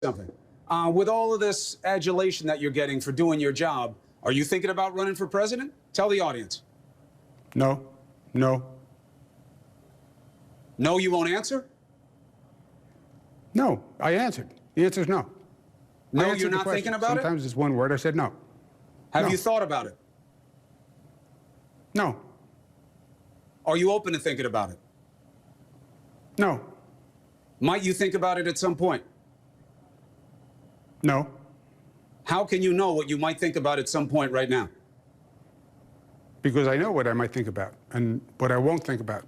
something. With all of this adulation that you're getting for doing your job, are you thinking about running for president? Tell the audience. No, no, No, you won't answer? no. I answered. The answer is no. No, you're not thinking about it? Sometimes it's one word. I said no. Have No. you thought about it? No, Are you open to thinking about it? no, Might you think about it at some point? no. How can you know what you might think about at some point right now? Because I know what I might think about and what I won't think about.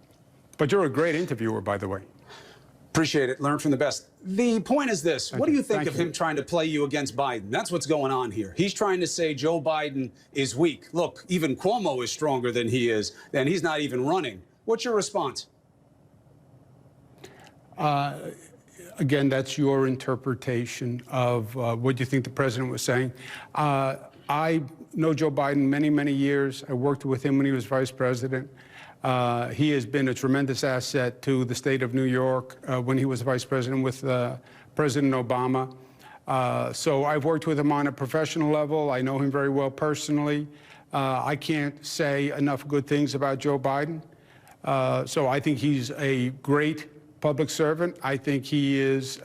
But you're a great interviewer, by the way. Appreciate it. Learn from the best. The point is this. What do you think Thank of you. him trying to play you against Biden? That's what's going on here. He's trying to say Joe Biden is weak. Look, even Cuomo is stronger than he is, and he's not even running. What's your response? Again, that's your interpretation of what you think the president was saying. I know Joe Biden many, many years. I worked with him when he was vice president. He has been a tremendous asset to the state of New York when he was vice president with President Obama. So I've worked with him on a professional level. I know him very well personally. I can't say enough good things about Joe Biden. So I think he's a great public servant. I think he has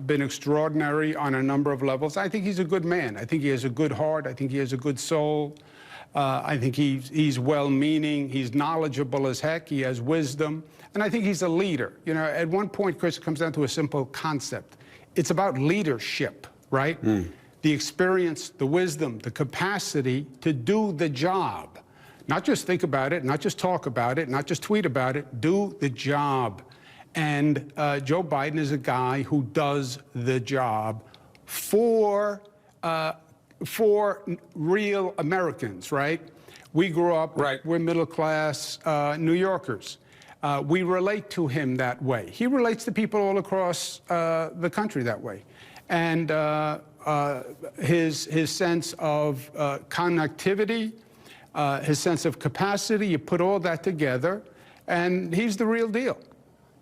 been extraordinary on a number of levels. I think he's a good man. I think he has a good heart. I think he has a good soul. I think he's well-meaning. He's knowledgeable as heck. He has wisdom. And I think he's a leader. You know, at one point, Chris, it comes down to a simple concept. It's about leadership, right? The experience, the wisdom, the capacity to do the job. Not just think about it, not just talk about it, not just tweet about it, do the job. And Joe Biden is a guy who does the job for real Americans, right? We grew up, Right. We're middle-class New Yorkers. We relate to him that way. He relates to people all across the country that way. And his sense of connectivity, his sense of capacity, you put all that together, and he's the real deal.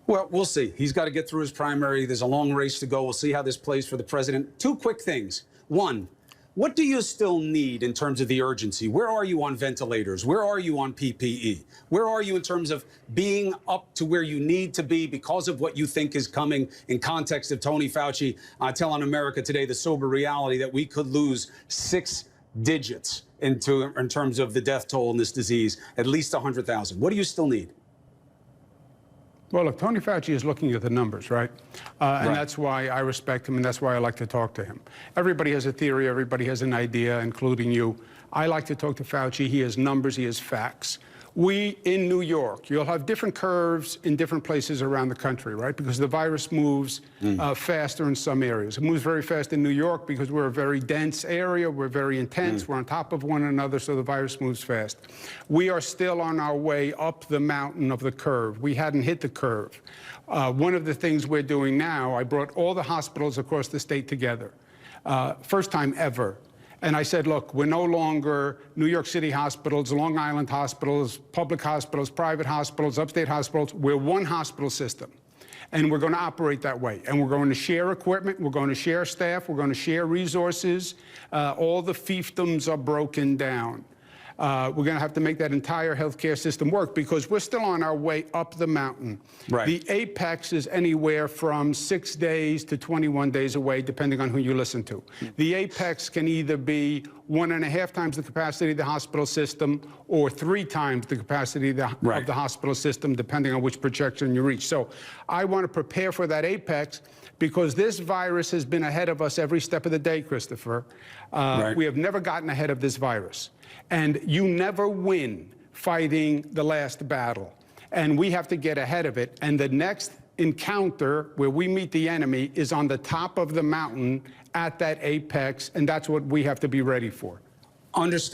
Well, we'll see. He's got to get through his primary. There's a long race to go. We'll see how this plays for the president. Two quick things. One, what do you still need in terms of the urgency? Where are you on ventilators? Where are you on PPE? Where are you in terms of being up to where you need to be because of what you think is coming in context of Tony Fauci telling America today the sober reality that we could lose 6 digits in terms of the death toll in this disease, at least 100,000. What do you still need? Well, look, Tony Fauci is looking at the numbers, right? And that's why I respect him, and that's why I like to talk to him. Everybody has a theory, everybody has an idea, including you. I like to talk to Fauci. He has numbers, he has facts. We, in New York, you'll have different curves in different places around the country, right? Because the virus moves faster in some areas. It moves very fast in New York because we're a very dense area, we're very intense, we're on top of one another, so the virus moves fast. We are still on our way up the mountain of the curve. We hadn't hit the curve. One of the things we're doing now, I brought all the hospitals across the state together. First time ever. And I said, look, we're no longer New York City hospitals, Long Island hospitals, public hospitals, private hospitals, upstate hospitals. We're one hospital system. And we're going to operate that way. And we're going to share equipment. We're going to share staff. We're going to share resources. All the fiefdoms are broken down. We're going to have to make that entire healthcare system work because we're still on our way up the mountain. Right. The apex is anywhere from 6 days to 21 days away, depending on who you listen to. The apex can either be 1.5 times the capacity of the hospital system or 3 times the capacity of the hospital system, depending on which projection you reach. So I want to prepare for that apex because this virus has been ahead of us every step of the day, Christopher. We have never gotten ahead of this virus. And you never win fighting the last battle. And we have to get ahead of it. And the next encounter where we meet the enemy is on the top of the mountain at that apex. And that's what we have to be ready for. Understood.